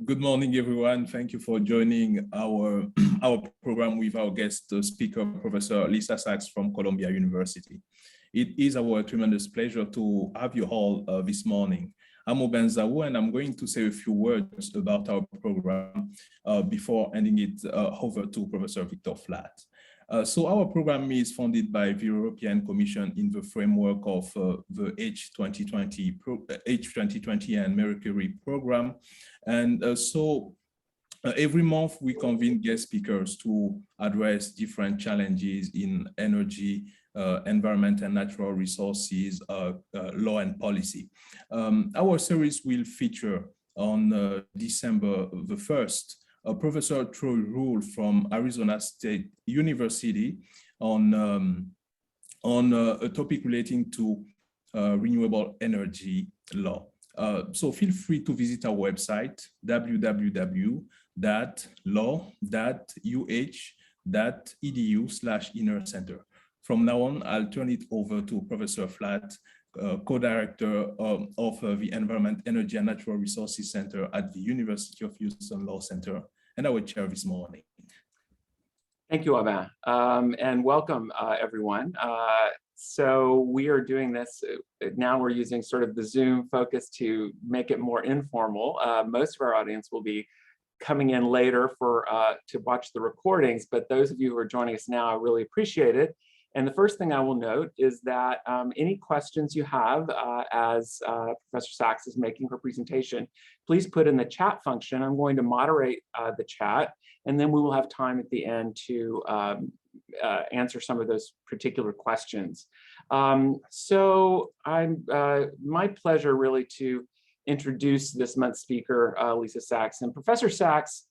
Good morning, everyone. Thank you for joining our, our program with our guest speaker, Professor Lisa Sachs from Columbia University. It is our tremendous pleasure to have you all this morning. I'm Oben Zawu, and I'm going to say a few words about our program before handing it over to Professor Victor Flatt. So our program is funded by the European Commission in the framework of the H2020 and Mercury program. And every month we convene guest speakers to address different challenges in energy, environment and natural resources, law and policy. Our series will feature on December the 1st, Professor Troy Rule from Arizona State University on a topic relating to renewable energy law. So feel free to visit our website, www.law.uh.edu/inner-center. From now on, I'll turn it over to Professor Flatt, co-director of the Environment, Energy and Natural Resources Center at the University of Houston Law Center, and our chair this morning. Thank you, Aubin, and welcome everyone. So we are doing this, now we're using sort of the Zoom focus to make it more informal. Most of our audience will be coming in later for to watch the recordings, but those of you who are joining us now, I really appreciate it. And the first thing I will note is that any questions you have as Professor Sachs is making her presentation, please put in the chat function. I'm going to moderate the chat, and then we will have time at the end to answer some of those particular questions. So my pleasure really to introduce this month's speaker, Lisa Sachs. And Professor Sachs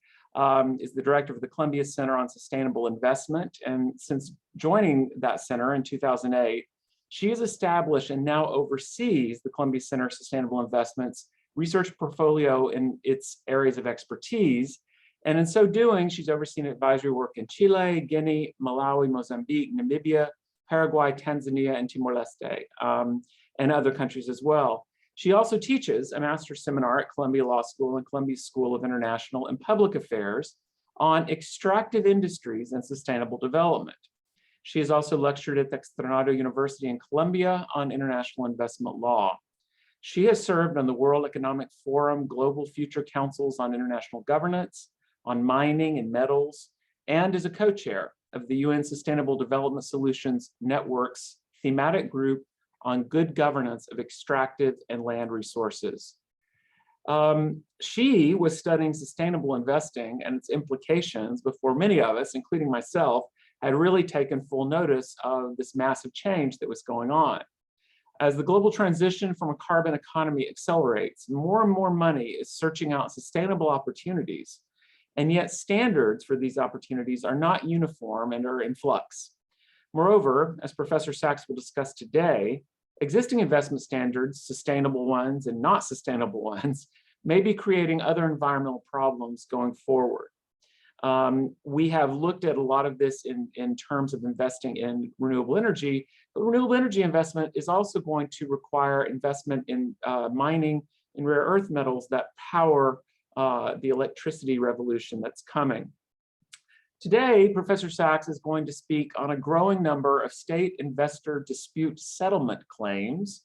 is the director of the Columbia Center on Sustainable Investment. And since joining that center in 2008, she has established and now oversees the Columbia Center Sustainable Investments research portfolio in its areas of expertise. And in so doing, she's overseen advisory work in Chile, Guinea, Malawi, Mozambique, Namibia, Paraguay, Tanzania, and Timor-Leste, and other countries as well. She also teaches a master's seminar at Columbia Law School and Columbia School of International and Public Affairs on extractive industries and sustainable development. She has also lectured at the Externado University in Colombia on international investment law. She has served on the World Economic Forum Global Future Councils on International Governance, on mining and metals, and is a co-chair of the UN Sustainable Development Solutions Network's thematic group on good governance of extractive and land resources. She was studying sustainable investing and its implications before many of us, including myself, had really taken full notice of this massive change that was going on. As the global transition from a carbon economy accelerates, more and more money is searching out sustainable opportunities, and yet standards for these opportunities are not uniform and are in flux. Moreover, as Professor Sachs will discuss today, existing investment standards, sustainable ones and not sustainable ones, may be creating other environmental problems going forward. We have looked at a lot of this in terms of investing in renewable energy, but renewable energy investment is also going to require investment in mining in rare earth metals that power the electricity revolution that's coming. Today, Professor Sachs is going to speak on a growing number of state investor dispute settlement claims,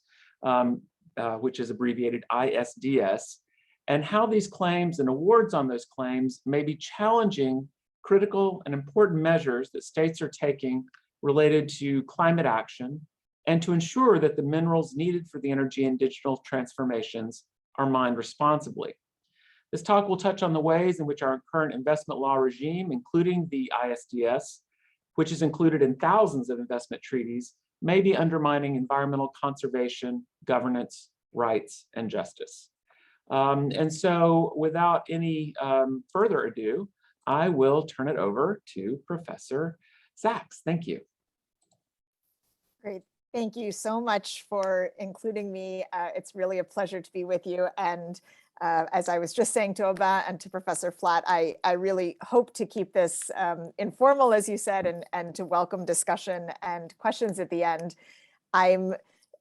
which is abbreviated ISDS, and how these claims and awards on those claims may be challenging critical and important measures that states are taking related to climate action and to ensure that the minerals needed for the energy and digital transformations are mined responsibly. This talk will touch on the ways in which our current investment law regime, including the ISDS, which is included in thousands of investment treaties, may be undermining environmental conservation, governance, rights, and justice. And so without any further ado, I will turn it over to Professor Sachs. Thank you. Great. Thank you so much for including me. It's really a pleasure to be with you. And as I was just saying to Oba and to Professor Flatt, I really hope to keep this informal, as you said, and to welcome discussion and questions at the end. I'm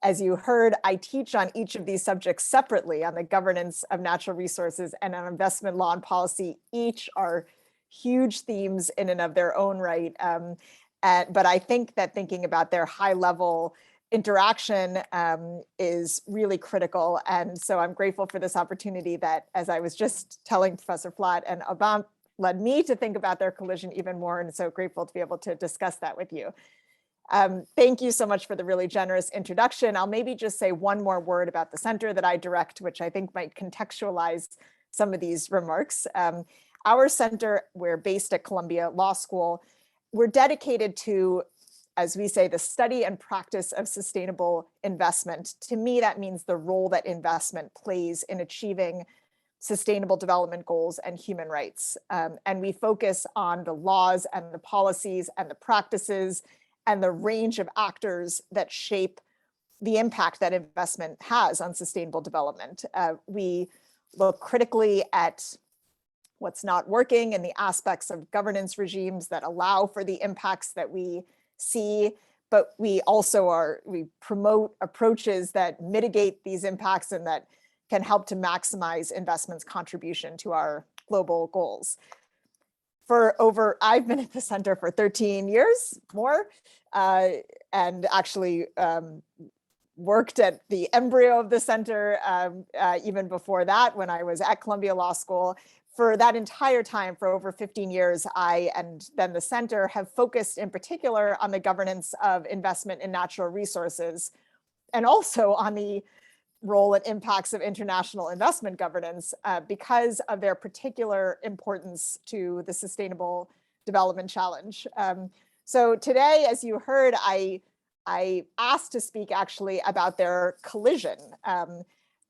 As you heard, I teach on each of these subjects separately, on the governance of natural resources and on investment law and policy. Each are huge themes in and of their own right. But I think that thinking about their high level interaction is really critical. And so I'm grateful for this opportunity that, as I was just telling Professor Flatt and Avant, led me to think about their collision even more. And so grateful to be able to discuss that with you. Thank you so much for the really generous introduction. I'll maybe just say one more word about the center that I direct, which I think might contextualize some of these remarks. Our center, we're based at Columbia Law School. We're dedicated to, as we say, the study and practice of sustainable investment. To me, that means the role that investment plays in achieving sustainable development goals and human rights. And we focus on the laws and the policies and the practices and the range of actors that shape the impact that investment has on sustainable development. We look critically at what's not working and the aspects of governance regimes that allow for the impacts that we see, but we promote approaches that mitigate these impacts and that can help to maximize investment's contribution to our global goals. I've been at the center for 13 years more, and actually worked at the embryo of the center even before that when I was at Columbia Law School. For that entire time, for over 15 years, I and then the center have focused in particular on the governance of investment in natural resources, and also on the role and impacts of international investment governance because of their particular importance to the Sustainable Development Challenge. So today, as you heard, I asked to speak actually about their collision.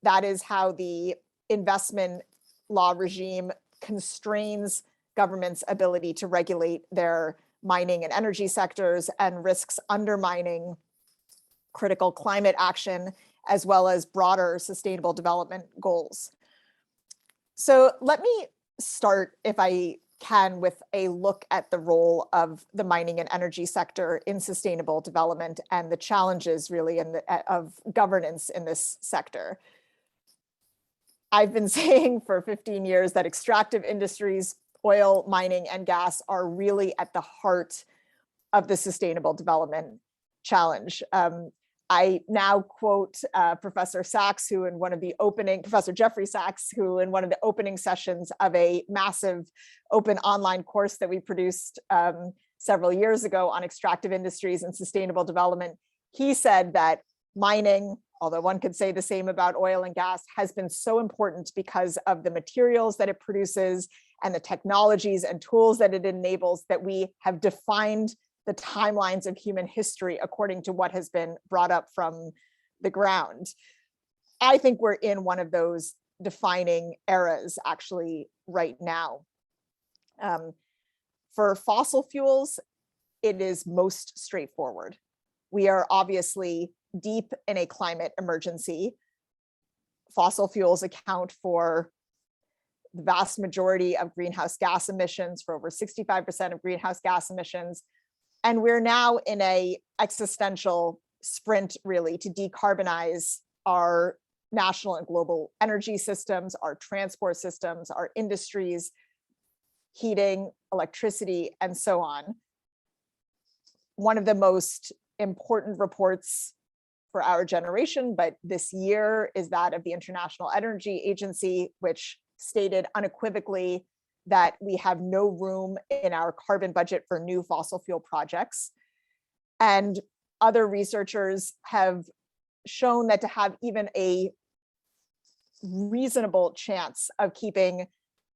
That is how the investment law regime constrains government's ability to regulate their mining and energy sectors and risks undermining critical climate action as well as broader sustainable development goals. So let me start, if I can, with a look at the role of the mining and energy sector in sustainable development and the challenges really of governance in this sector. I've been saying for 15 years that extractive industries, oil, mining, and gas are really at the heart of the sustainable development challenge. I now quote Professor Sachs, Professor Jeffrey Sachs, who in one of the opening sessions of a massive open online course that we produced several years ago on extractive industries and sustainable development, he said that mining, although one could say the same about oil and gas, has been so important because of the materials that it produces and the technologies and tools that it enables, that we have defined the timelines of human history according to what has been brought up from the ground. I think we're in one of those defining eras actually right now. For fossil fuels, it is most straightforward. We are obviously deep in a climate emergency. Fossil fuels account for the vast majority of greenhouse gas emissions, for over 65% of greenhouse gas emissions. And we're now in an existential sprint, really, to decarbonize our national and global energy systems, our transport systems, our industries, heating, electricity, and so on. One of the most important reports for our generation, but this year, is that of the International Energy Agency, which stated unequivocally that we have no room in our carbon budget for new fossil fuel projects. And other researchers have shown that to have even a reasonable chance of keeping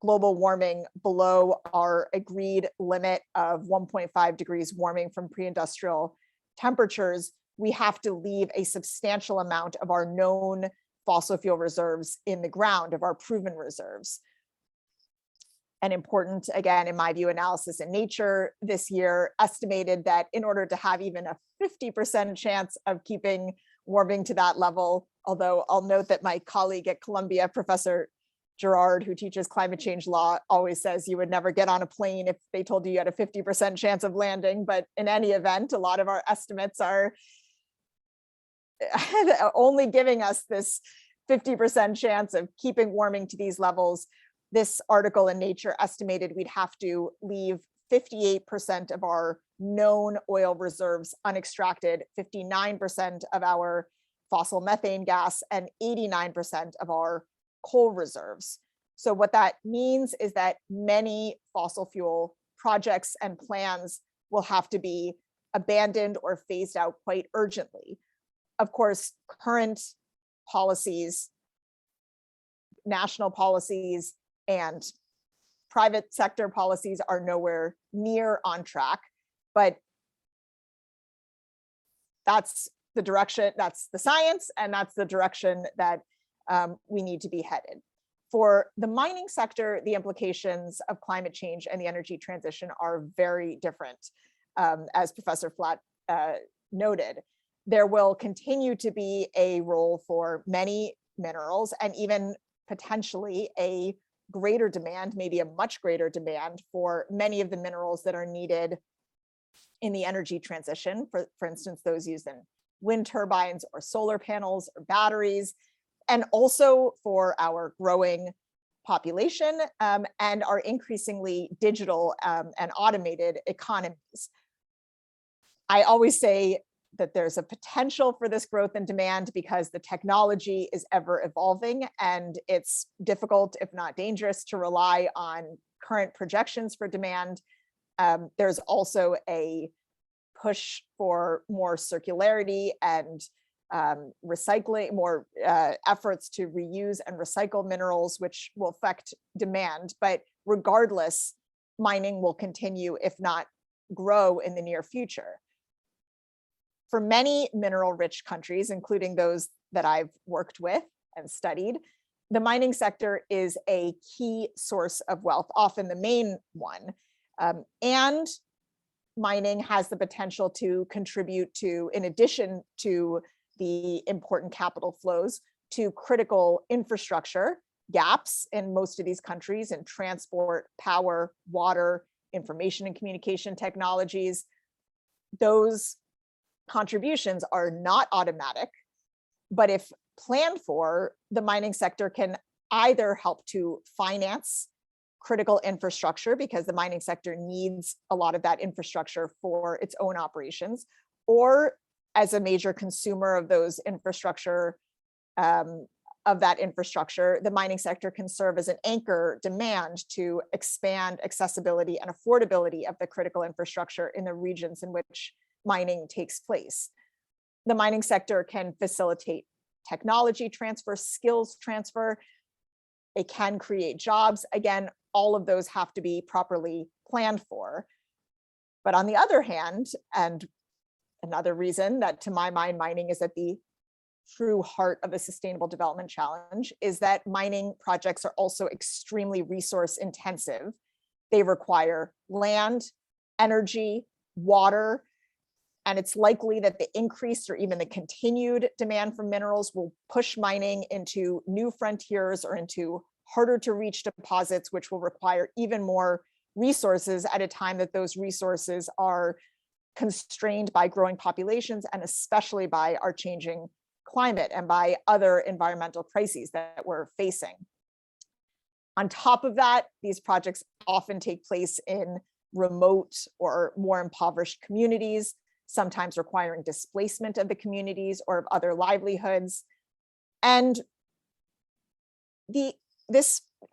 global warming below our agreed limit of 1.5 degrees warming from pre-industrial temperatures, we have to leave a substantial amount of our known fossil fuel reserves in the ground, of our proven reserves. An important, again, in my view, analysis in Nature this year estimated that in order to have even a 50% chance of keeping warming to that level, although I'll note that my colleague at Columbia, Professor Gerard, who teaches climate change law, always says you would never get on a plane if they told you you had a 50% chance of landing. But in any event, a lot of our estimates are only giving us this 50% chance of keeping warming to these levels. This article in Nature estimated we'd have to leave 58% of our known oil reserves unextracted, 59% of our fossil methane gas, and 89% of our coal reserves. So what that means is that many fossil fuel projects and plans will have to be abandoned or phased out quite urgently. Of course, current policies, national policies, and private sector policies are nowhere near on track, but that's the direction, that's the science, and that's the direction that we need to be headed. For the mining sector, the implications of climate change and the energy transition are very different. As Professor Flatt noted, there will continue to be a role for many minerals and even potentially a greater demand, maybe a much greater demand for many of the minerals that are needed in the energy transition, for instance, those used in wind turbines or solar panels or batteries, and also for our growing population and our increasingly digital and automated economies. I always say that there's a potential for this growth and demand because the technology is ever evolving, and it's difficult, if not dangerous, to rely on current projections for demand. There's also a push for more circularity and recycling, more efforts to reuse and recycle minerals, which will affect demand. But regardless, mining will continue, if not grow, in the near future. For many mineral-rich countries, including those that I've worked with and studied, the mining sector is a key source of wealth, often the main one. And mining has the potential to contribute to, in addition to the important capital flows, to critical infrastructure gaps in most of these countries in transport, power, water, information and communication technologies. Those contributions are not automatic, but if planned for, the mining sector can either help to finance critical infrastructure, because the mining sector needs a lot of that infrastructure for its own operations, or as a major consumer of those infrastructure, the mining sector can serve as an anchor demand to expand accessibility and affordability of the critical infrastructure in the regions in which mining takes place. The mining sector can facilitate technology transfer, skills transfer. It can create jobs. Again, all of those have to be properly planned for. But on the other hand, and another reason that to my mind, mining is at the true heart of the Sustainable Development Challenge, is that mining projects are also extremely resource intensive. They require land, energy, water, and it's likely that the increased or even the continued demand for minerals will push mining into new frontiers or into harder to reach deposits, which will require even more resources at a time that those resources are constrained by growing populations and especially by our changing climate and by other environmental crises that we're facing. On top of that, these projects often take place in remote or more impoverished communities, sometimes requiring displacement of the communities or of other livelihoods. And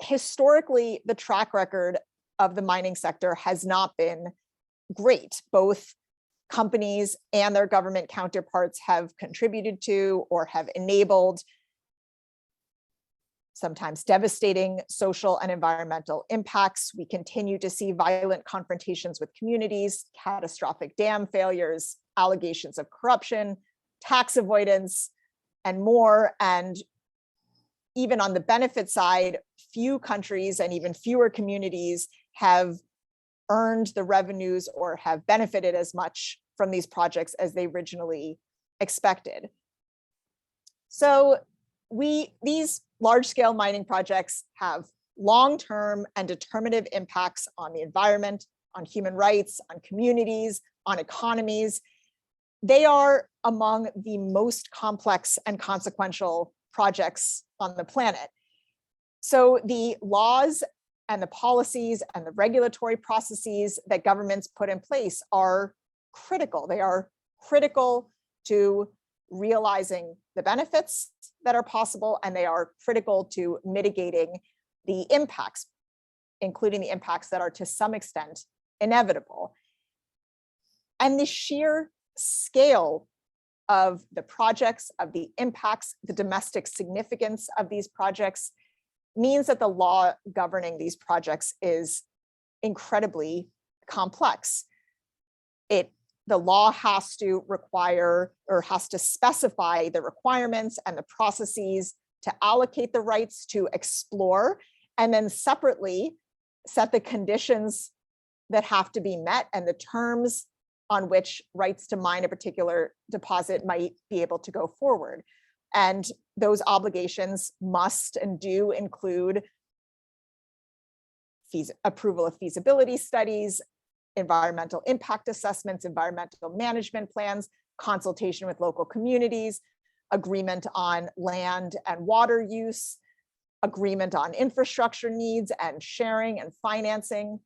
historically, the track record of the mining sector has not been great. Both companies and their government counterparts have contributed to or have enabled sometimes devastating social and environmental impacts. We continue to see violent confrontations with communities, catastrophic dam failures, allegations of corruption, tax avoidance, and more. And even on the benefit side, few countries and even fewer communities have earned the revenues or have benefited as much from these projects as they originally expected. So these large-scale mining projects have long-term and determinative impacts on the environment, on human rights, on communities, on economies. they are among the most complex and consequential projects on the planet. So the laws and the policies and the regulatory processes that governments put in place are critical. They are critical to realizing the benefits that are possible, and they are critical to mitigating the impacts, including the impacts that are to some extent inevitable. And the sheer scale of the projects, of the impacts, the domestic significance of these projects means that the law governing these projects is incredibly complex. The law has to require or has to specify the requirements and the processes to allocate the rights to explore, and then separately set the conditions that have to be met and the terms on which rights to mine a particular deposit might be able to go forward. And those obligations must and do include approval of feasibility studies, environmental impact assessments, environmental management plans, consultation with local communities, agreement on land and water use, agreement on infrastructure needs and sharing and financing,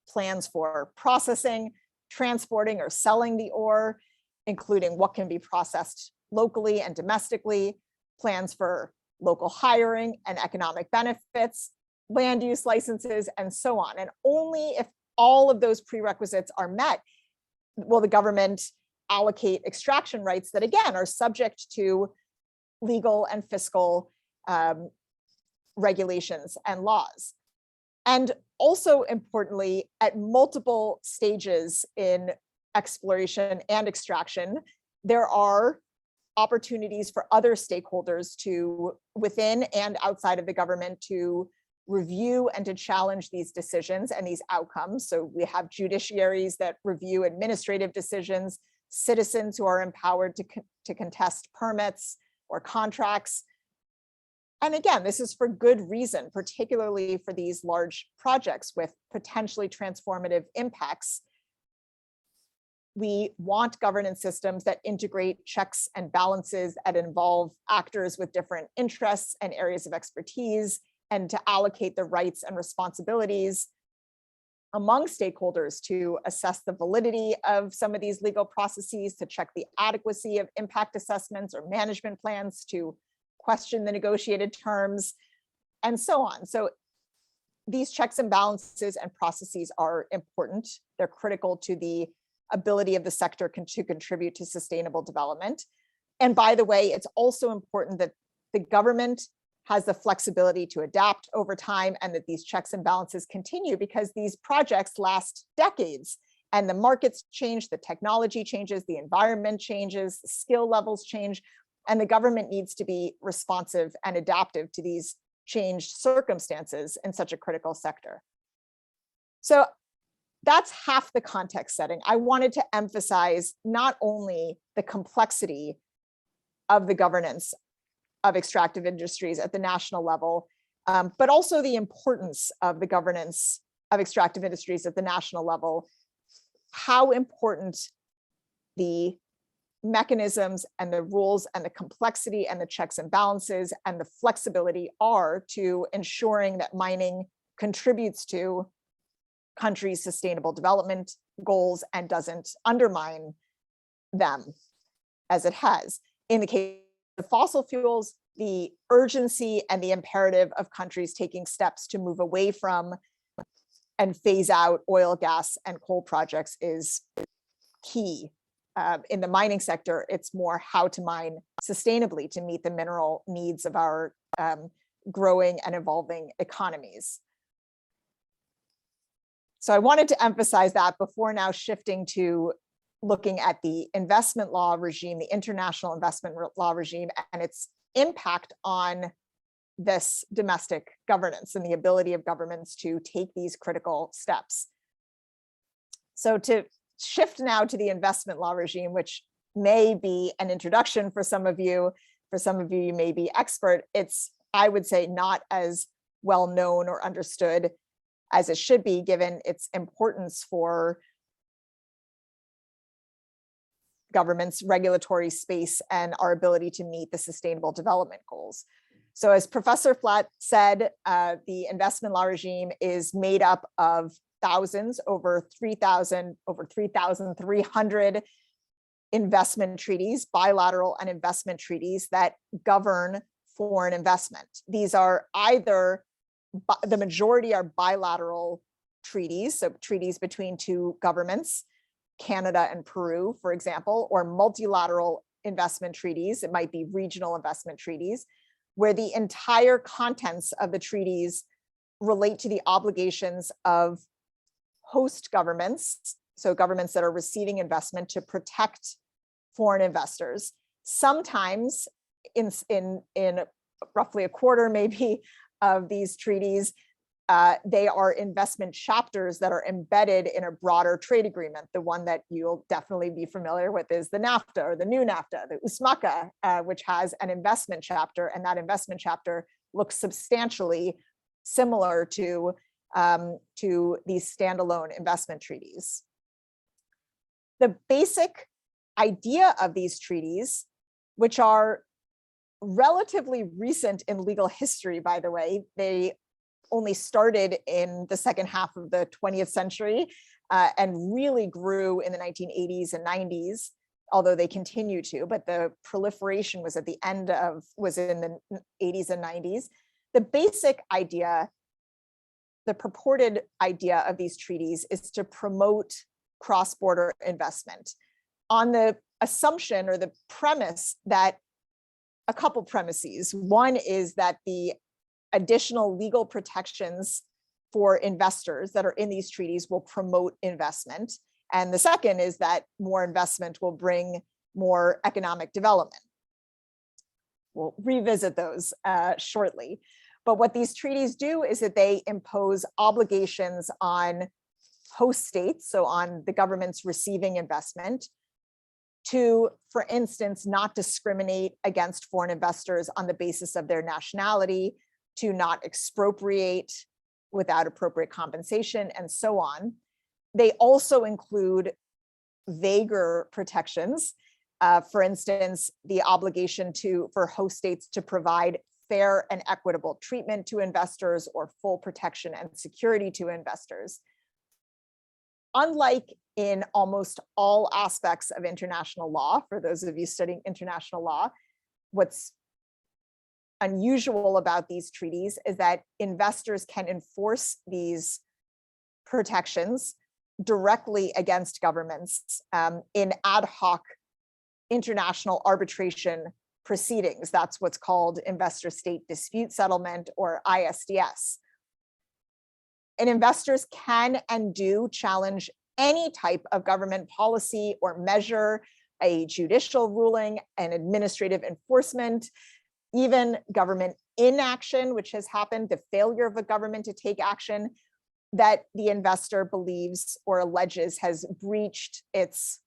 plans for processing, transporting or selling the ore, including what can be processed locally and domestically, plans for local hiring and economic benefits, land use licenses, and so on. And only if all of those prerequisites are met will the government allocate extraction rights that, again, are subject to legal and fiscal regulations and laws. And also importantly, at multiple stages in exploration and extraction, there are opportunities for other stakeholders to, within and outside of the government, to review and to challenge these decisions and these outcomes. So we have judiciaries that review administrative decisions, citizens who are empowered to contest permits or contracts. And again, this is for good reason, particularly for these large projects with potentially transformative impacts. We want governance systems that integrate checks and balances that involve actors with different interests and areas of expertise, and to allocate the rights and responsibilities among stakeholders to assess the validity of some of these legal processes, to check the adequacy of impact assessments or management plans, to question the negotiated terms, and so on. So these checks and balances and processes are important. They're critical to the ability of the sector to contribute to sustainable development. And by the way, it's also important that the government has the flexibility to adapt over time, and that these checks and balances continue, because these projects last decades and the markets change, the technology changes, the environment changes, the skill levels change, and the government needs to be responsive and adaptive to these changed circumstances in such a critical sector. So that's half the context setting. I wanted to emphasize not only the complexity of the governance of extractive industries at the national level, but also the importance of the governance of extractive industries at the national level, how important the mechanisms and the rules and the complexity and the checks and balances and the flexibility are to ensuring that mining contributes to countries' sustainable development goals and doesn't undermine them as it has. In the case of fossil fuels, the urgency and the imperative of countries taking steps to move away from and phase out oil, gas, and coal projects is key. In the mining sector, it's more how to mine sustainably to meet the mineral needs of our growing and evolving economies. So I wanted to emphasize that before now shifting to looking at the investment law regime, the international investment law regime, and its impact on this domestic governance and the ability of governments to take these critical steps. So to shift now to the investment law regime, which may be an introduction for some of you you may be expert. It's, I would say, not as well known or understood as it should be, given its importance for government's regulatory space and our ability to meet the Sustainable Development Goals. So as Professor Flatt said, the investment law regime is made up of thousands, over 3,300 investment treaties, bilateral and investment treaties that govern foreign investment. These are either, the majority are bilateral treaties, so treaties between two governments, Canada and Peru, for example, or multilateral investment treaties. It might be regional investment treaties, where the entire contents of the treaties relate to the obligations of host governments, so governments that are receiving investment, to protect foreign investors. Sometimes in roughly a quarter maybe of these treaties, they are investment chapters that are embedded in a broader trade agreement. The one that you'll definitely be familiar with is the NAFTA, or the new NAFTA, the USMCA, which has an investment chapter, and that investment chapter looks substantially similar to these standalone investment treaties. The basic idea of these treaties, which are relatively recent in legal history, by the way, they only started in the second half of the 20th century and really grew in the 1980s and 90s, although they continue to, but the proliferation was at the end of, was in the 80s and 90s. The basic idea, the purported idea of these treaties is to promote cross-border investment on the assumption or the premise that, a couple premises. One is that the additional legal protections for investors that are in these treaties will promote investment. And the second is that more investment will bring more economic development. We'll revisit those shortly. But what these treaties do is that they impose obligations on host states, so on the governments receiving investment, to, for instance, not discriminate against foreign investors on the basis of their nationality, to not expropriate without appropriate compensation, and so on. They also include vaguer protections. For instance, the obligation for host states to provide fair and equitable treatment to investors, or full protection and security to investors. Unlike in almost all aspects of international law, for those of you studying international law, what's unusual about these treaties is that investors can enforce these protections directly against governments in ad hoc international arbitration proceedings. That's what's called investor state dispute settlement, or ISDS. And investors can and do challenge any type of government policy or measure, a judicial ruling, an administrative enforcement, even government inaction, which has happened, the failure of a government to take action that the investor believes or alleges has breached its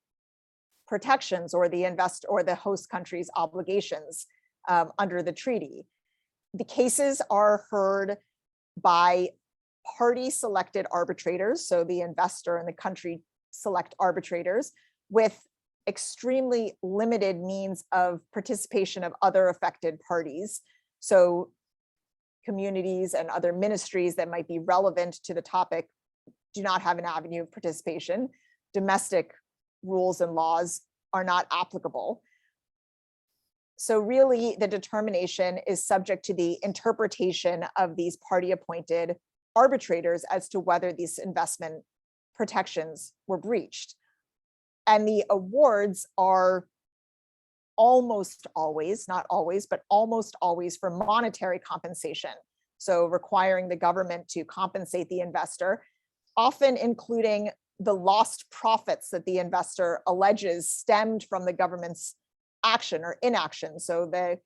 protections, or the host country's obligations under the treaty. The cases are heard by party selected arbitrators, so the investor and the country select arbitrators with extremely limited means of participation of other affected parties. So communities and other ministries that might be relevant to the topic do not have an avenue of participation. Domestic rules and laws are not applicable. So really the determination is subject to the interpretation of these party appointed arbitrators as to whether these investment protections were breached. And the awards are almost always, not always, but almost always for monetary compensation. So requiring the government to compensate the investor, often including the lost profits that the investor alleges stemmed from the government's action or inaction. So the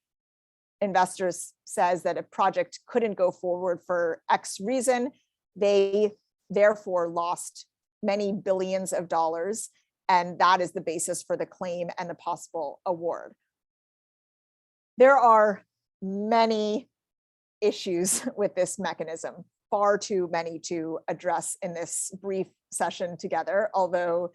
investor says that a project couldn't go forward for X reason. They therefore lost many billions of dollars, and that is the basis for the claim and the possible award. There are many issues with this mechanism, far too many to address in this brief session together, although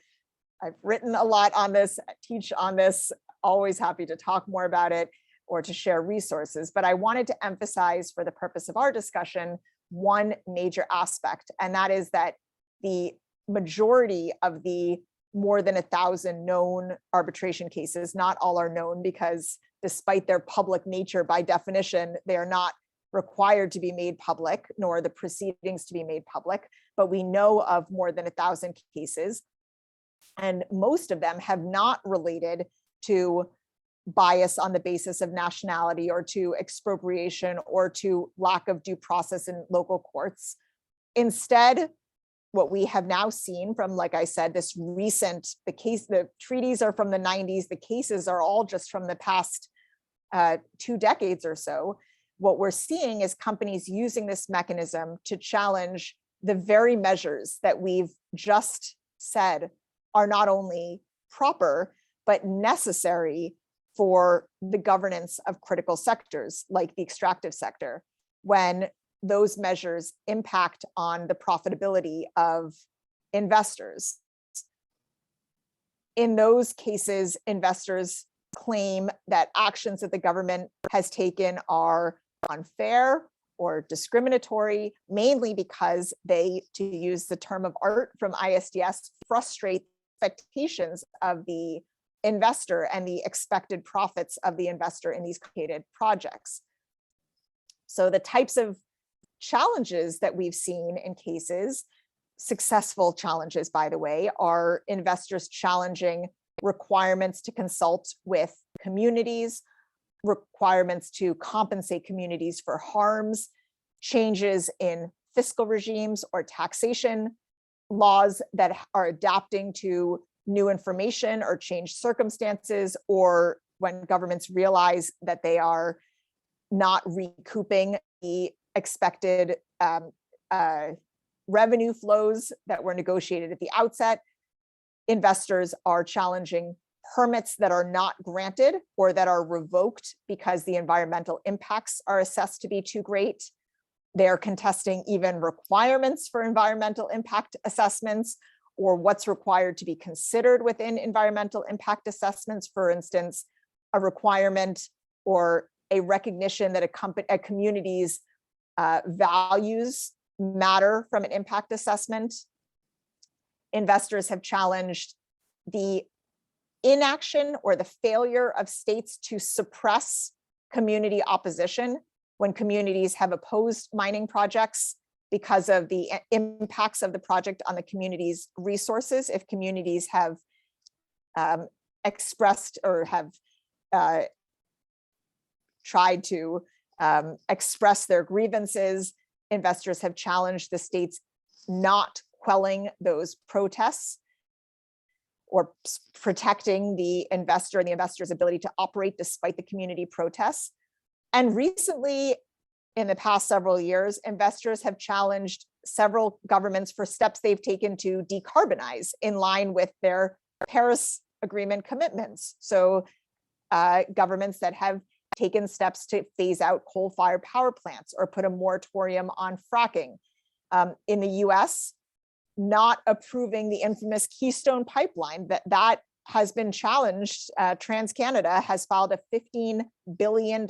I've written a lot on this, teach on this, always happy to talk more about it or to share resources. But I wanted to emphasize for the purpose of our discussion, one major aspect, and that is that the majority of the more than 1,000 known arbitration cases, not all are known because despite their public nature, by definition, they are not required to be made public, nor the proceedings to be made public, but we know of more than 1,000 cases. And most of them have not related to bias on the basis of nationality or to expropriation or to lack of due process in local courts. Instead, what we have now seen from, like I said, this recent, the treaties are from the 90s, the cases are all just from the past 2 decades or so. What we're seeing is companies using this mechanism to challenge the very measures that we've just said are not only proper, but necessary for the governance of critical sectors like the extractive sector, when those measures impact on the profitability of investors. In those cases, investors claim that actions that the government has taken are unfair or discriminatory, mainly because they, to use the term of art from ISDS, frustrate expectations of the investor and the expected profits of the investor in these complicated projects. So the types of challenges that we've seen in cases, successful challenges, by the way, are investors challenging requirements to consult with communities, requirements to compensate communities for harms, changes in fiscal regimes or taxation laws that are adapting to new information or changed circumstances, or when governments realize that they are not recouping the expected revenue flows that were negotiated at the outset. Investors are challenging permits that are not granted or that are revoked because the environmental impacts are assessed to be too great. They're contesting even requirements for environmental impact assessments or what's required to be considered within environmental impact assessments. For instance, a requirement or a recognition that a community's values matter from an impact assessment. Investors have challenged the inaction or the failure of states to suppress community opposition when communities have opposed mining projects because of the impacts of the project on the community's resources. If communities have expressed or have tried to express their grievances, investors have challenged the states not quelling those protests or protecting the investor and the investor's ability to operate despite the community protests. And recently, in the past several years, investors have challenged several governments for steps they've taken to decarbonize in line with their Paris Agreement commitments. So governments that have taken steps to phase out coal-fired power plants or put a moratorium on fracking. In the US, not approving the infamous Keystone Pipeline, that has been challenged. TransCanada has filed a $15 billion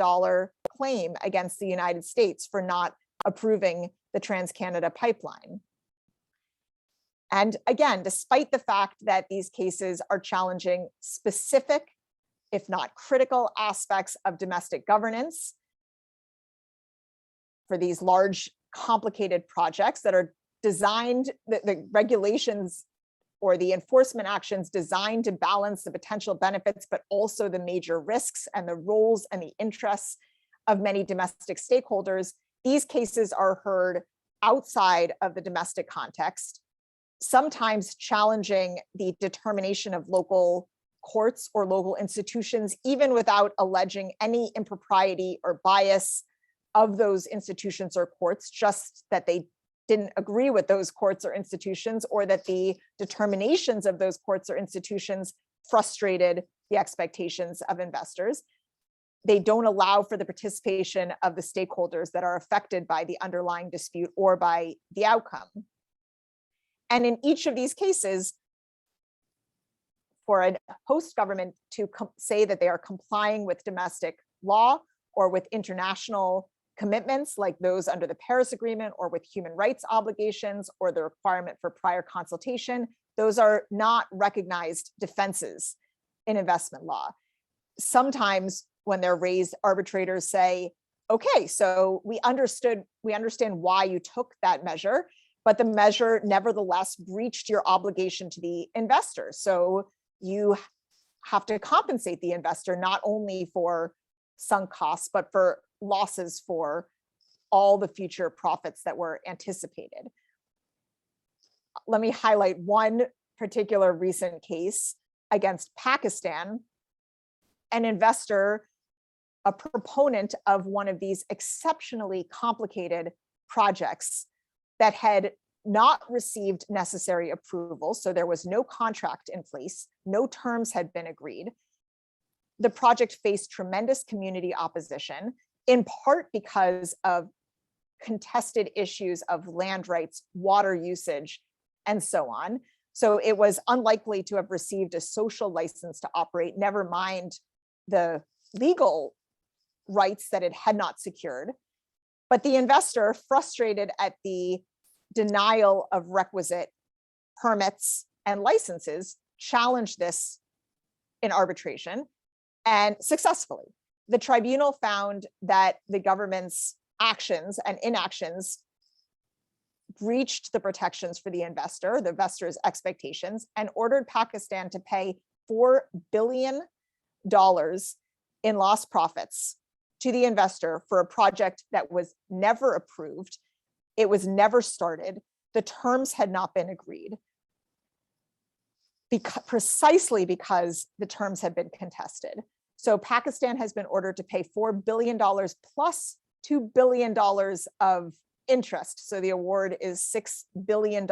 claim against the United States for not approving the TransCanada pipeline. And again, despite the fact that these cases are challenging specific, if not critical, aspects of domestic governance for these large, complicated projects that are designed, the regulations or the enforcement actions designed to balance the potential benefits, but also the major risks and the roles and the interests of many domestic stakeholders. These cases are heard outside of the domestic context, sometimes challenging the determination of local courts or local institutions, even without alleging any impropriety or bias of those institutions or courts, just that they didn't agree with those courts or institutions, or that the determinations of those courts or institutions frustrated the expectations of investors. They don't allow for the participation of the stakeholders that are affected by the underlying dispute or by the outcome. And in each of these cases, for a host government to say that they are complying with domestic law or with international commitments like those under the Paris Agreement or with human rights obligations or the requirement for prior consultation. Those are not recognized defenses in investment law. Sometimes when they're raised, arbitrators say, okay, so we understand why you took that measure, but the measure nevertheless breached your obligation to the investor. So you have to compensate the investor not only for sunk costs, but for losses for all the future profits that were anticipated. Let me highlight one particular recent case against Pakistan. An investor, a proponent of one of these exceptionally complicated projects that had not received necessary approval, so there was no contract in place, no terms had been agreed. The project faced tremendous community opposition, in part because of contested issues of land rights, water usage, and so on. So it was unlikely to have received a social license to operate, never mind the legal rights that it had not secured. But the investor, frustrated at the denial of requisite permits and licenses, challenged this in arbitration, and successfully. The tribunal found that the government's actions and inactions breached the protections for the investor's expectations, and ordered Pakistan to pay $4 billion in lost profits to the investor for a project that was never approved. It was never started. The terms had not been agreed, precisely because the terms had been contested. So Pakistan has been ordered to pay $4 billion plus $2 billion of interest. So the award is $6 billion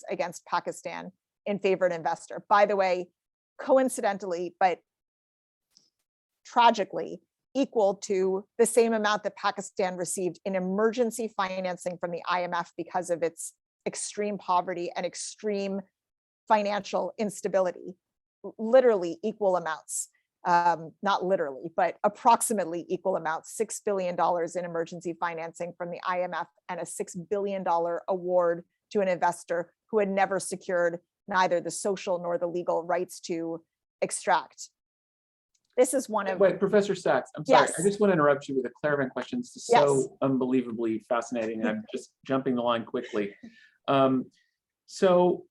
against Pakistan in favor of an investor. By the way, coincidentally, but tragically, equal to the same amount that Pakistan received in emergency financing from the IMF because of its extreme poverty and extreme financial instability. Literally equal amounts. Not literally, but approximately equal amounts, $6 billion in emergency financing from the IMF and a $6 billion award to an investor who had never secured neither the social nor the legal rights to extract. This is one of— Wait, Professor Sachs, I'm sorry, Yes. I just want to interrupt you with a clarifying question. This is so unbelievably fascinating. I'm just jumping the line quickly. So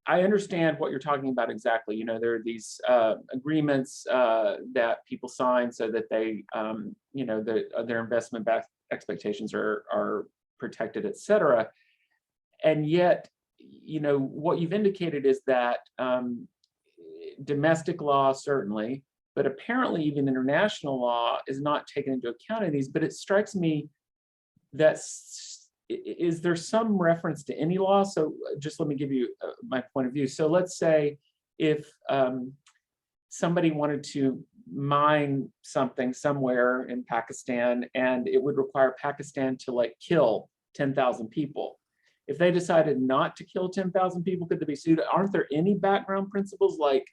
I understand what you're talking about exactly. You know, there are these agreements that people sign so that they, you know, their investment expectations are protected, et cetera. And yet, you know, what you've indicated is that domestic law, certainly, but apparently even international law is not taken into account in these. But it strikes me that is there some reference to any law? So just let me give you my point of view. So let's say if somebody wanted to mine something somewhere in Pakistan, and it would require Pakistan to like kill 10,000 people. If they decided not to kill 10,000 people, could they be sued? Aren't there any background principles like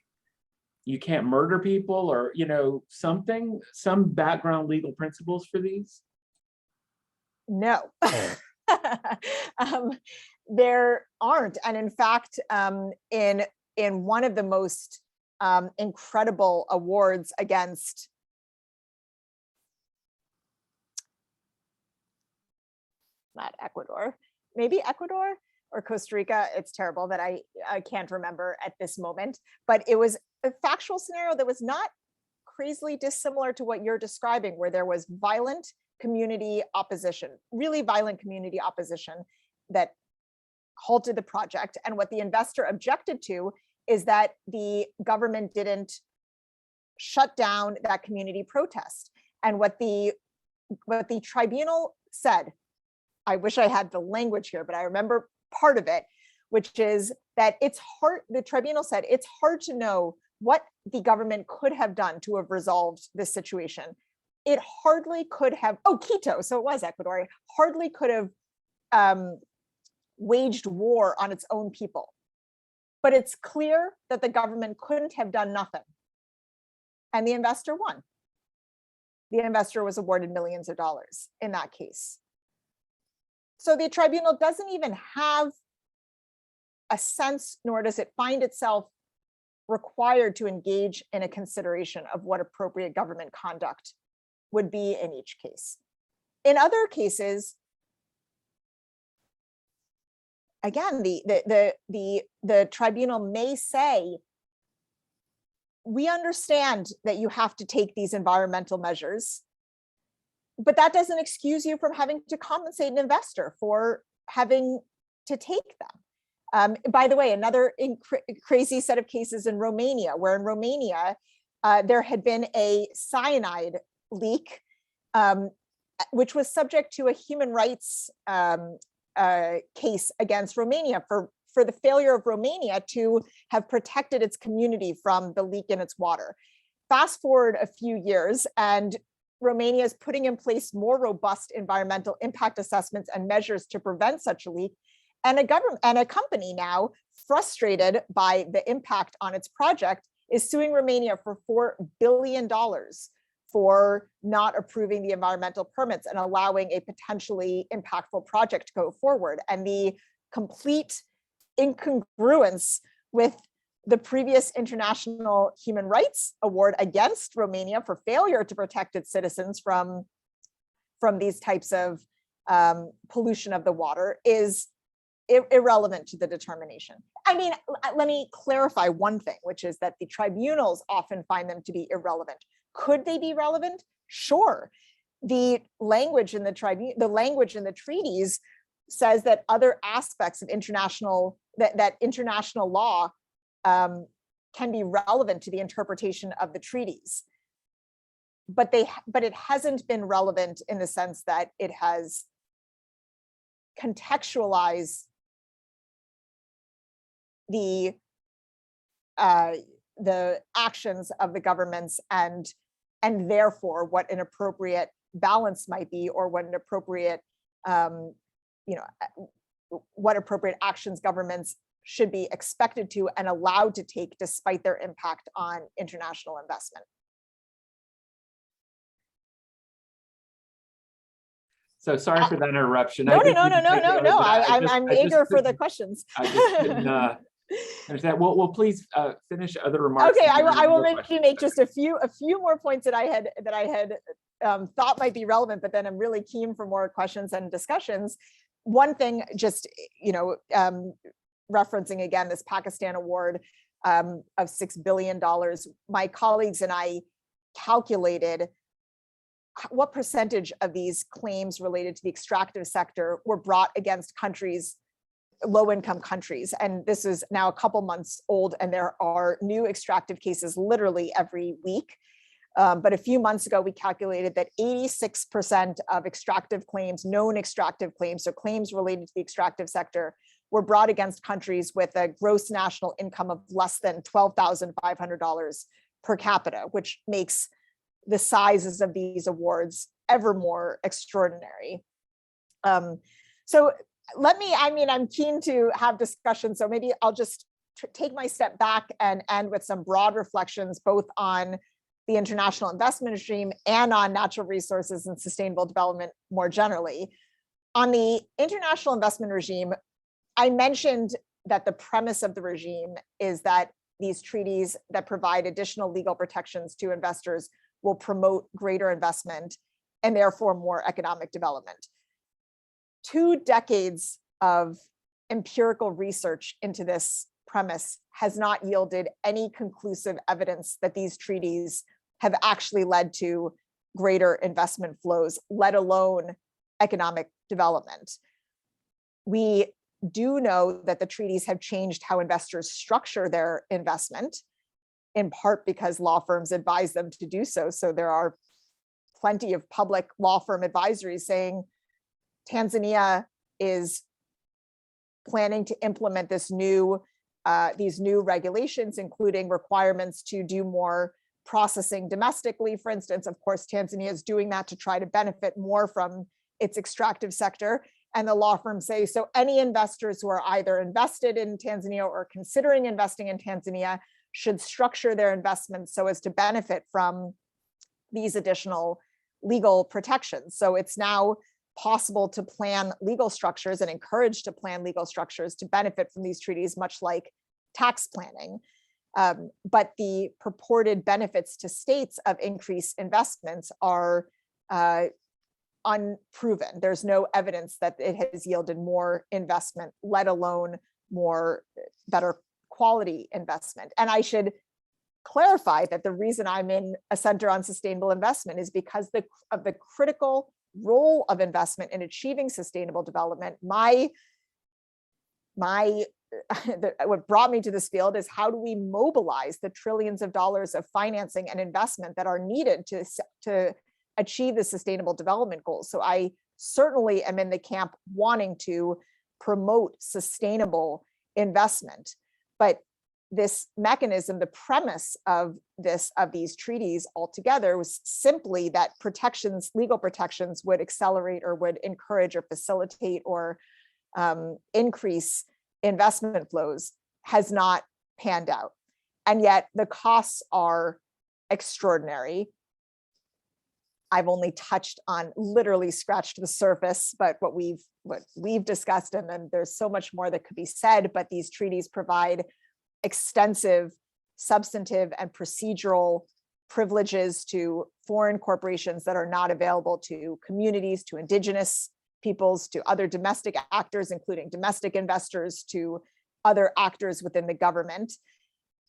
you can't murder people, or, you know, some background legal principles for these? No. There aren't. And in fact, in one of the most incredible awards against not Ecuador, maybe Ecuador or Costa Rica. It's terrible that I can't remember at this moment, but it was a factual scenario that was not crazily dissimilar to what you're describing, where there was violent community opposition, really violent community opposition that halted the project. And what the investor objected to is that the government didn't shut down that community protest. And what the tribunal said, I wish I had the language here, but I remember part of it, which is that it's hard, the tribunal said, it's hard to know what the government could have done to have resolved this situation. It hardly could have, Quito, so it was Ecuador, hardly could have waged war on its own people. But it's clear that the government couldn't have done nothing. And the investor won. The investor was awarded millions of dollars in that case. So the tribunal doesn't even have a sense, nor does it find itself required to engage in a consideration of what appropriate government conduct would be in each case. In other cases, again, the tribunal may say, we understand that you have to take these environmental measures, but that doesn't excuse you from having to compensate an investor for having to take them. By the way, another crazy set of cases in Romania, where in Romania, there had been a cyanide leak, which was subject to a human rights case against Romania for the failure of Romania to have protected its community from the leak in its water. Fast forward a few years, and Romania is putting in place more robust environmental impact assessments and measures to prevent such a leak. And a company now, frustrated by the impact on its project, is suing Romania for $4 billion for not approving the environmental permits and allowing a potentially impactful project to go forward. And the complete incongruence with the previous international human rights award against Romania for failure to protect its citizens from these types of pollution of the water is irrelevant to the determination. I mean, let me clarify one thing, which is that the tribunals often find them to be irrelevant. Could they be relevant? Sure. The language in the treaties says that other aspects of international law can be relevant to the interpretation of the treaties. But it hasn't been relevant in the sense that it has contextualized the actions of the governments and therefore what an appropriate balance might be, or what an appropriate what appropriate actions governments should be expected to and allowed to take despite their impact on international investment. So sorry for that interruption. No. I'm eager for the questions. I just couldn't understand. Well, please finish other remarks. Okay, I will make just a few more points that I had thought might be relevant, but then I'm really keen for more questions and discussions. One thing, just referencing again this Pakistan award of $6 billion, my colleagues and I calculated what percentage of these claims related to the extractive sector were brought against countries, low-income countries. And this is now a couple months old, and there are new extractive cases literally every week. But a few months ago, we calculated that 86% of extractive claims, known extractive claims, so claims related to the extractive sector, were brought against countries with a gross national income of less than $12,500 per capita, which makes the sizes of these awards ever more extraordinary. So I'm keen to have discussion. So maybe I'll just take my step back and end with some broad reflections, both on the international investment regime and on natural resources and sustainable development more generally. On the international investment regime, I mentioned that the premise of the regime is that these treaties that provide additional legal protections to investors will promote greater investment and therefore more economic development. 2 decades of empirical research into this premise has not yielded any conclusive evidence that these treaties have actually led to greater investment flows, let alone economic development. We do know that the treaties have changed how investors structure their investment, in part because law firms advise them to do so. So there are plenty of public law firm advisories saying Tanzania is planning to implement these new regulations, including requirements to do more processing domestically. For instance, of course, Tanzania is doing that to try to benefit more from its extractive sector. And the law firms say, so any investors who are either invested in Tanzania or considering investing in Tanzania should structure their investments so as to benefit from these additional legal protections. So it's now possible to plan legal structures and encouraged to plan legal structures to benefit from these treaties, much like tax planning. But the purported benefits to states of increased investments are unproven. There's no evidence that it has yielded more investment, let alone better quality investment. And I should clarify that the reason I'm in a Center on Sustainable Investment is because of the critical role of investment in achieving sustainable development. What brought me to this field is how do we mobilize the trillions of dollars of financing and investment that are needed to achieve the sustainable development goals. So I certainly am in the camp wanting to promote sustainable investment. But this mechanism, the premise of these treaties altogether was simply that legal protections would accelerate or would encourage or facilitate or increase investment flows, has not panned out. And yet the costs are extraordinary. I've only literally scratched the surface, but what we've discussed, and then there's so much more that could be said, but these treaties provide extensive substantive and procedural privileges to foreign corporations that are not available to communities, to indigenous peoples, to other domestic actors, including domestic investors, to other actors within the government.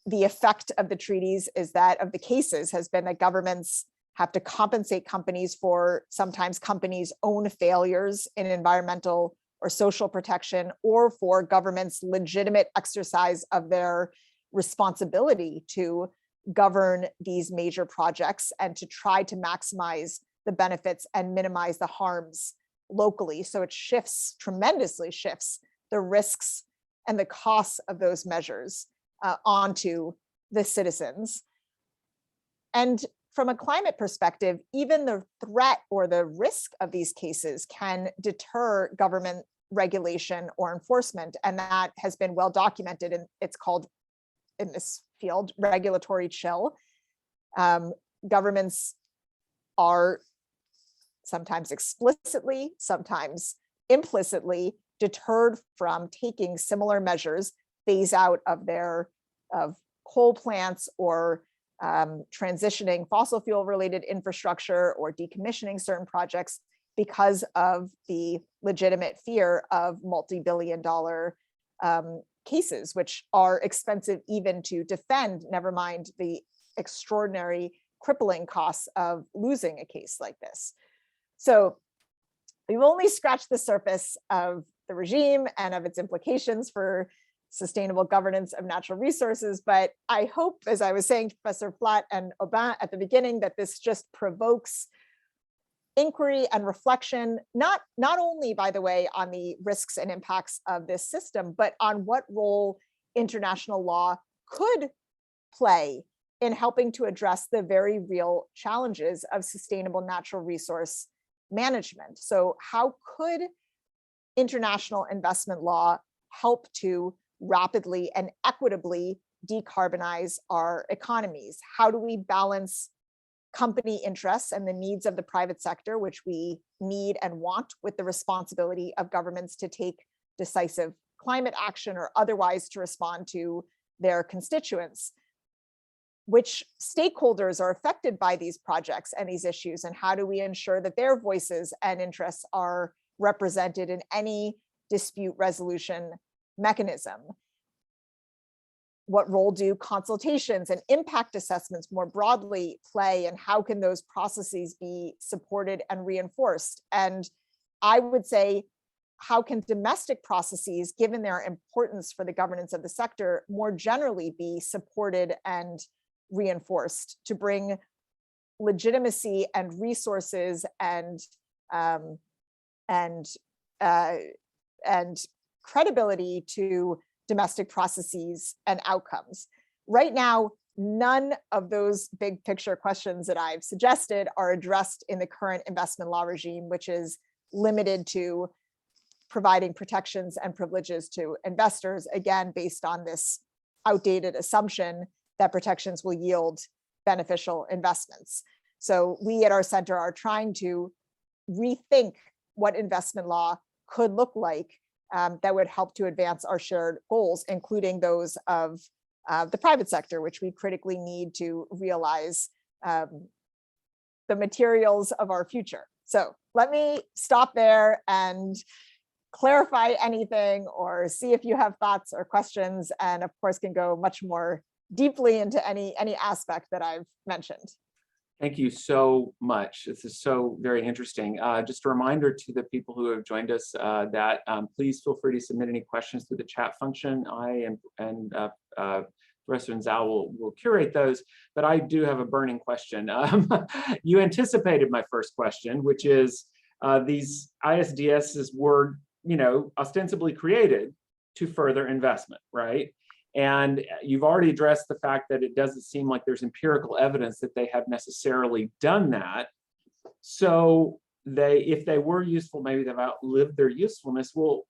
The effect of the treaties is that of the cases has been that governments have to compensate companies for sometimes companies' own failures in environmental or social protection, or for government's legitimate exercise of their responsibility to govern these major projects and to try to maximize the benefits and minimize the harms locally. So it tremendously shifts the risks and the costs of those measures onto the citizens. And from a climate perspective, even the threat or the risk of these cases can deter government regulation or enforcement. And that has been well documented, and it's called in this field regulatory chill. Governments are sometimes explicitly, sometimes implicitly deterred from taking similar measures, phase out of coal plants or transitioning fossil fuel related infrastructure or decommissioning certain projects because of the legitimate fear of multi-billion-dollar cases, which are expensive even to defend, never mind the extraordinary crippling costs of losing a case like this. So we've only scratched the surface of the regime and of its implications for sustainable governance of natural resources. But I hope, as I was saying to Professor Flatt and Aubin at the beginning, that this just provokes inquiry and reflection, not only, by the way, on the risks and impacts of this system, but on what role international law could play in helping to address the very real challenges of sustainable natural resource management. So how could international investment law help to rapidly and equitably decarbonize our economies? How do we balance company interests and the needs of the private sector, which we need and want, with the responsibility of governments to take decisive climate action or otherwise to respond to their constituents? Which stakeholders are affected by these projects and these issues, and how do we ensure that their voices and interests are represented in any dispute resolution mechanism? What role do consultations and impact assessments more broadly play, and how can those processes be supported and reinforced? And I would say, how can domestic processes, given their importance for the governance of the sector, more generally be supported and reinforced to bring legitimacy and resources and credibility to domestic processes and outcomes? Right now, none of those big picture questions that I've suggested are addressed in the current investment law regime, which is limited to providing protections and privileges to investors, again, based on this outdated assumption that protections will yield beneficial investments. So we at our center are trying to rethink what investment law could look like that would help to advance our shared goals, including those of the private sector, which we critically need to realize the materials of our future. So let me stop there and clarify anything or see if you have thoughts or questions, and of course can go much more deeply into any aspect that I've mentioned. Thank you so much. This is so very interesting. Just a reminder to the people who have joined us that please feel free to submit any questions through the chat function. I and Professor Zhao will curate those, but I do have a burning question. You anticipated my first question, which is these ISDSs were, ostensibly created to further investment, right? And you've already addressed the fact that it doesn't seem like there's empirical evidence that they have necessarily done that. So if they were useful, maybe they've outlived their usefulness. Well,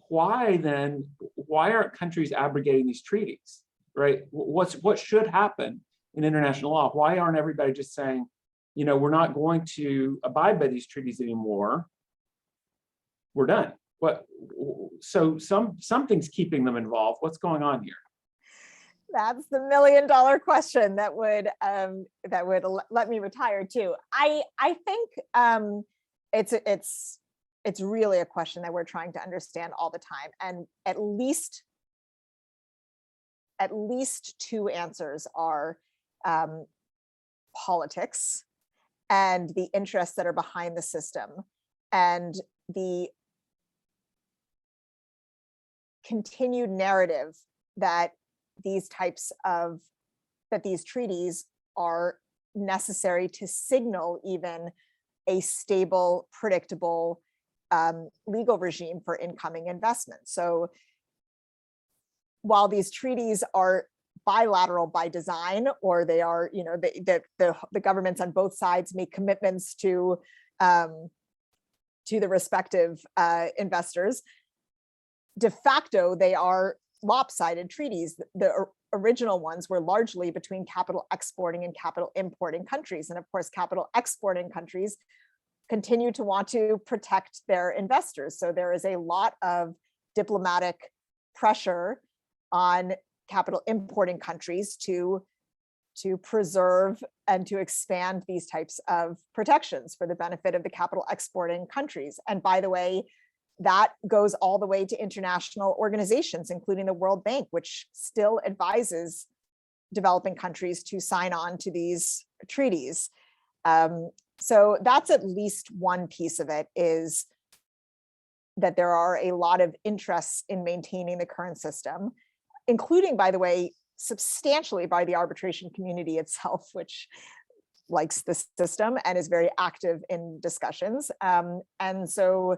why aren't countries abrogating these treaties, right? What should happen in international law? Why aren't everybody just saying, we're not going to abide by these treaties anymore. We're done. So something's keeping them involved. What's going on here? That's the $1 million question that would let me retire too. I think it's really a question that we're trying to understand all the time, and at least two answers are politics and the interests that are behind the system, and the continued narrative that these treaties are necessary to signal even a stable, predictable legal regime for incoming investment. So while these treaties are bilateral by design, or they are, the governments on both sides make commitments to the respective investors, de facto, they are lopsided treaties. The original ones were largely between capital exporting and capital importing countries. And of course, capital exporting countries continue to want to protect their investors. So there is a lot of diplomatic pressure on capital importing countries to preserve and to expand these types of protections for the benefit of the capital exporting countries. And by the way, that goes all the way to international organizations, including the World Bank, which still advises developing countries to sign on to these treaties. So that's at least one piece of it, is that there are a lot of interests in maintaining the current system, including, by the way, substantially by the arbitration community itself, which likes the system and is very active in discussions. And so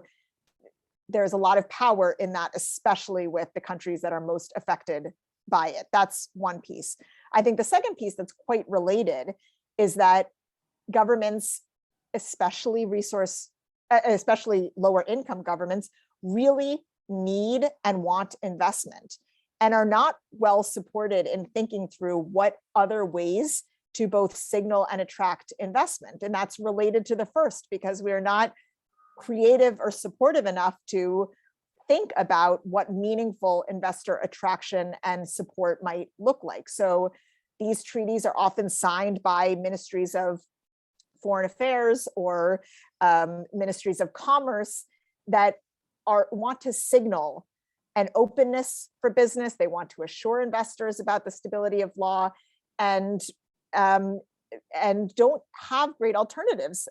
there's a lot of power in that, especially with the countries that are most affected by it. That's one piece. I think the second piece that's quite related is that governments, especially lower income governments, really need and want investment, and are not well supported in thinking through what other ways to both signal and attract investment. And that's related to the first, because we are not creative or supportive enough to think about what meaningful investor attraction and support might look like. So these treaties are often signed by ministries of foreign affairs or ministries of commerce that want to signal an openness for business. They want to assure investors about the stability of law, and don't have great alternatives.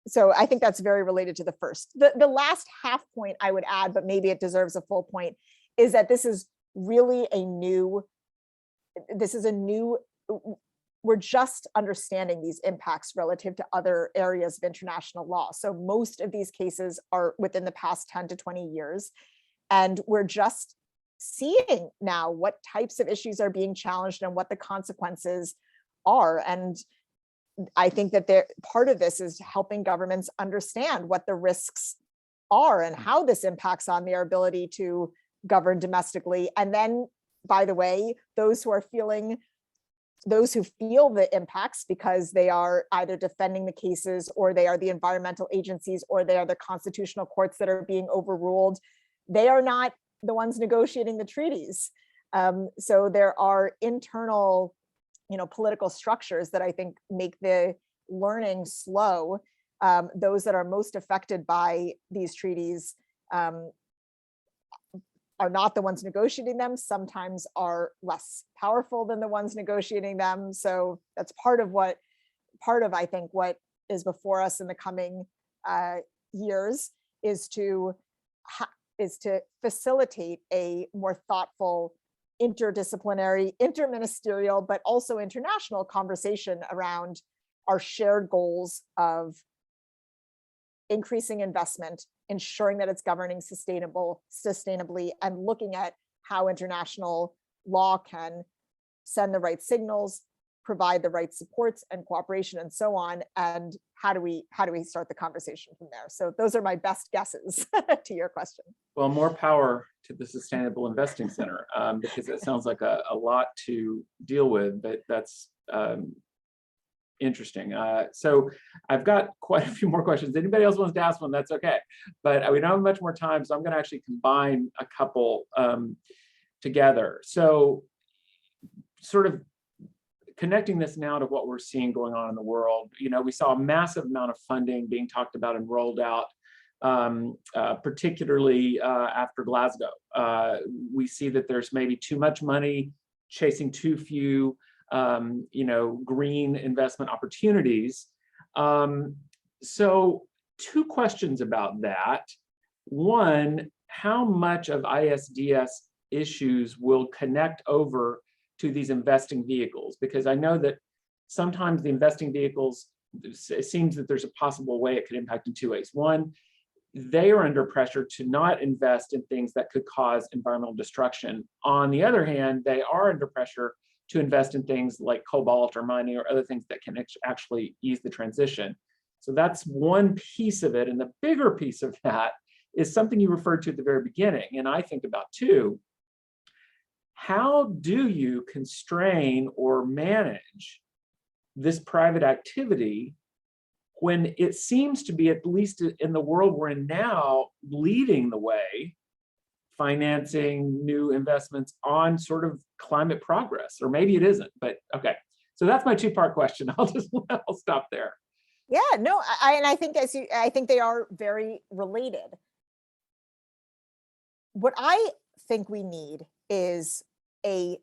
So I think that's very related to the first. The last half point I would add, but maybe it deserves a full point, is that this is really we're just understanding these impacts relative to other areas of international law. So most of these cases are within the past 10 to 20 years. And we're just seeing now what types of issues are being challenged and what the consequences are. And I think that part of this is helping governments understand what the risks are and how this impacts on their ability to govern domestically. And then, by the way, those who feel the impacts because they are either defending the cases, or they are the environmental agencies, or they are the constitutional courts that are being overruled, they are not the ones negotiating the treaties. So there are internal, political structures that I think make the learning slow. Those that are most affected by these treaties are not the ones negotiating them, sometimes are less powerful than the ones negotiating them. So that's part of I think what is before us in the coming years is to facilitate a more thoughtful, interdisciplinary, interministerial, but also international conversation around our shared goals of increasing investment, ensuring that it's governing sustainably, and looking at how international law can send the right signals, provide the right supports and cooperation, and so on. And how do we start the conversation from there? So those are my best guesses to your question. Well, more power to the Sustainable Investing Center, because it sounds like a lot to deal with, but that's interesting. So I've got quite a few more questions. Anybody else wants to ask one, that's okay. But we don't have much more time, so I'm going to actually combine a couple together. So sort of connecting this now to what we're seeing going on in the world, we saw a massive amount of funding being talked about and rolled out, particularly after Glasgow. We see that there's maybe too much money chasing too few green investment opportunities. So two questions about that. One, how much of ISDS issues will connect over to these investing vehicles? Because I know that sometimes the investing vehicles, it seems that there's a possible way it could impact in two ways. One, they are under pressure to not invest in things that could cause environmental destruction. On the other hand, they are under pressure to invest in things like cobalt or mining or other things that can actually ease the transition. So that's one piece of it. And the bigger piece of that is something you referred to at the very beginning, and I think about too. How do you constrain or manage this private activity when it seems to be, at least in the world we're in now, leading the way, financing new investments on sort of climate progress? Or maybe it isn't, but okay. So that's my two-part question. I'll stop there. Yeah, no, I think I think they are very related. What I think we need is a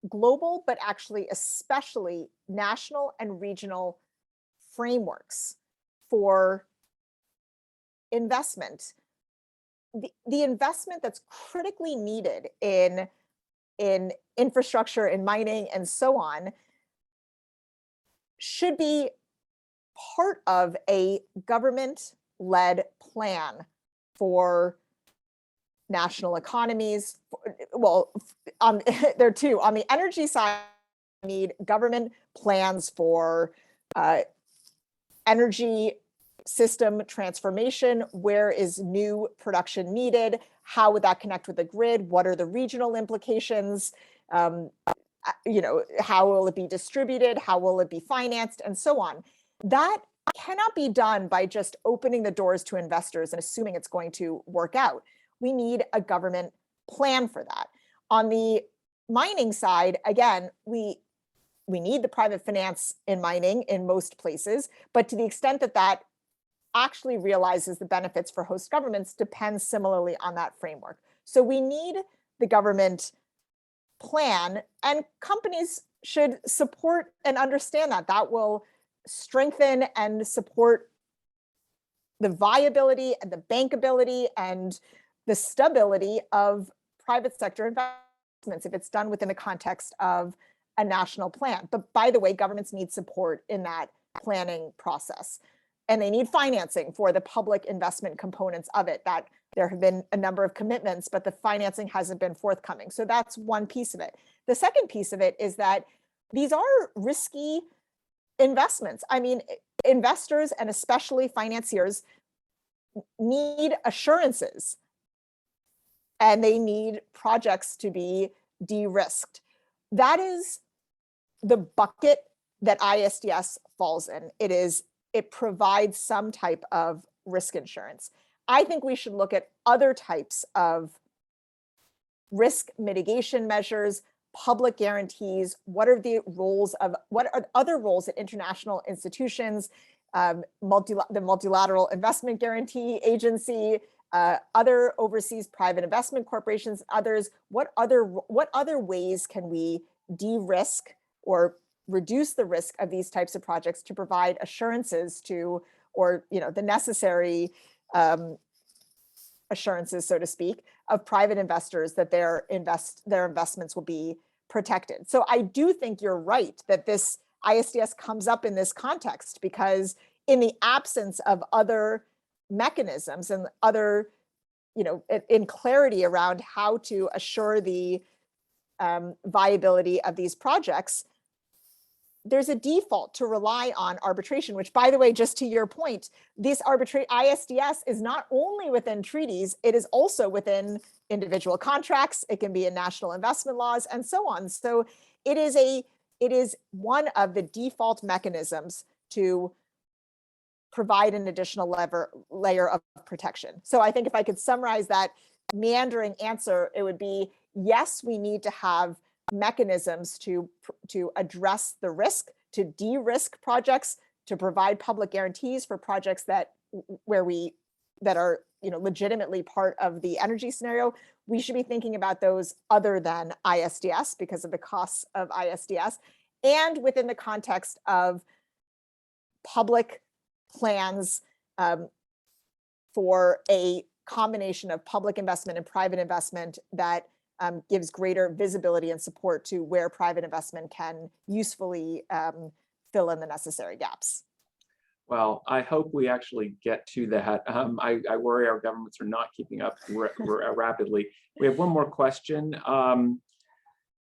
global, but actually especially national and regional frameworks for investment. The investment that's critically needed in infrastructure, in mining, and so on, should be part of a government-led plan for national economies. Well, there are two. On the energy side, we need government plans for energy system transformation. Where is new production needed? How would that connect with the grid? What are the regional implications? How will it be distributed? How will it be financed? And so on. That cannot be done by just opening the doors to investors and assuming it's going to work out. We need a government plan for that. On the mining side, again, we need the private finance in mining in most places, but to the extent that that actually realizes the benefits for host governments depends similarly on that framework. So we need the government plan, and companies should support and understand that. That will strengthen and support the viability and the bankability and the stability of private sector investments if it's done within the context of a national plan. But by the way, governments need support in that planning process, and they need financing for the public investment components of it. That there have been a number of commitments, but the financing hasn't been forthcoming. So that's one piece of it. The second piece of it is that these are risky investments. I mean, investors and especially financiers need assurances, and they need projects to be de-risked. That is the bucket that ISDS falls in. It provides some type of risk insurance. I think we should look at other types of risk mitigation measures, public guarantees. What are other roles that international institutions, the Multilateral Investment Guarantee Agency, other overseas private investment corporations, others, what other ways can we de-risk or reduce the risk of these types of projects to provide assurances to, or the necessary assurances, so to speak, of private investors that their investments will be protected. So I do think you're right that this ISDS comes up in this context, because in the absence of other mechanisms and other, in clarity around how to assure the viability of these projects, there's a default to rely on arbitration, which, by the way, just to your point, this ISDS is not only within treaties, it is also within individual contracts. It can be in national investment laws and so on. So it is one of the default mechanisms to provide an additional layer of protection. So I think if I could summarize that meandering answer, it would be, yes, we need to have mechanisms to address the risk, to de-risk projects, to provide public guarantees for projects that are legitimately part of the energy scenario. We should be thinking about those other than ISDS because of the costs of ISDS, and within the context of public plans for a combination of public investment and private investment that gives greater visibility and support to where private investment can usefully fill in the necessary gaps. Well, I hope we actually get to that. I worry our governments are not keeping up rapidly. We have one more question.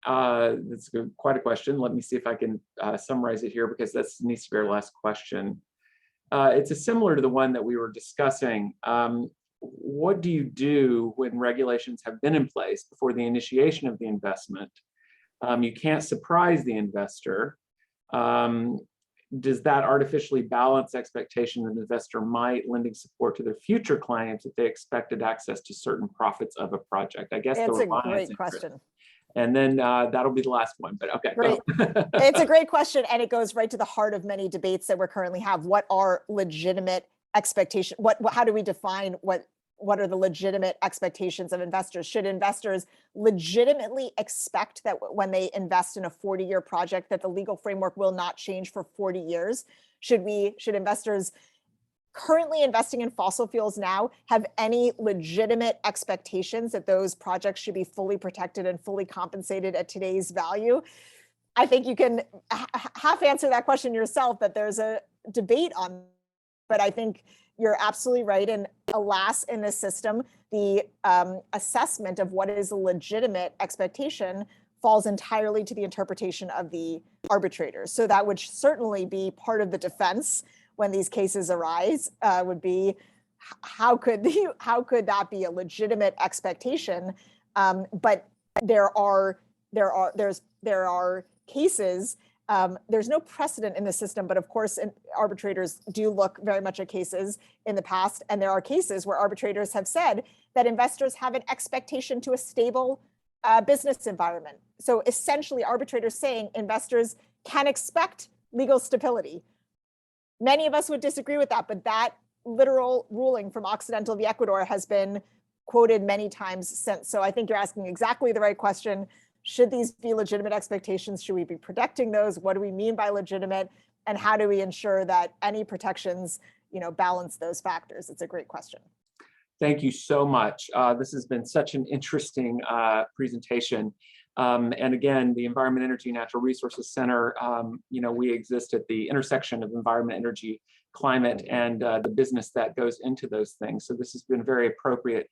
That's quite a question. Let me see if I can summarize it here, because this needs to be our last question. It's similar to the one that we were discussing. What do you do when regulations have been in place before the initiation of the investment? You can't surprise the investor. Does that artificially balance expectation that an investor might lending support to their future clients if they expected access to certain profits of a project? I guess it's a great question. And then that'll be the last one, but okay. Great. It's a great question, and it goes right to the heart of many debates that we currently have. What are legitimate expectations? How do we define what are the legitimate expectations of investors? Should investors legitimately expect that when they invest in a 40-year project that the legal framework will not change for 40 years? Should investors currently investing in fossil fuels now have any legitimate expectations that those projects should be fully protected and fully compensated at today's value? I think you can half answer that question yourself, that there's a debate on, but I think you're absolutely right. And alas, in this system, the assessment of what is a legitimate expectation falls entirely to the interpretation of the arbitrators. So that would certainly be part of the defense when these cases arise, would be how could that be a legitimate expectation? But there are cases. There's no precedent in the system, but of course, arbitrators do look very much at cases in the past, and there are cases where arbitrators have said that investors have an expectation to a stable business environment. So essentially, arbitrators saying investors can expect legal stability. Many of us would disagree with that, but that literal ruling from Occidental v. Ecuador has been quoted many times since. So I think you're asking exactly the right question. Should these be legitimate expectations? Should we be protecting those? What do we mean by legitimate? And how do we ensure that any protections, balance those factors? It's a great question. Thank you so much. This has been such an interesting presentation. And again, the Environment, Energy, Natural Resources Center, we exist at the intersection of environment, energy, climate, and the business that goes into those things. So this has been very appropriate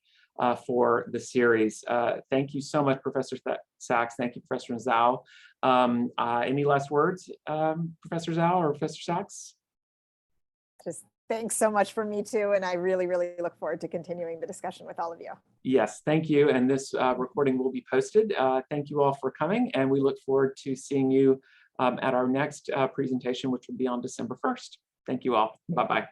for the series. Thank you so much, Professor Sachs. Thank you, Professor Zhao. Any last words, Professor Zhao or Professor Sachs? Just Thanks so much for me too. And I really, really look forward to continuing the discussion with all of you. Yes, thank you. And this recording will be posted. Thank you all for coming, and we look forward to seeing you at our next presentation, which will be on December 1st. Thank you all. Bye-bye.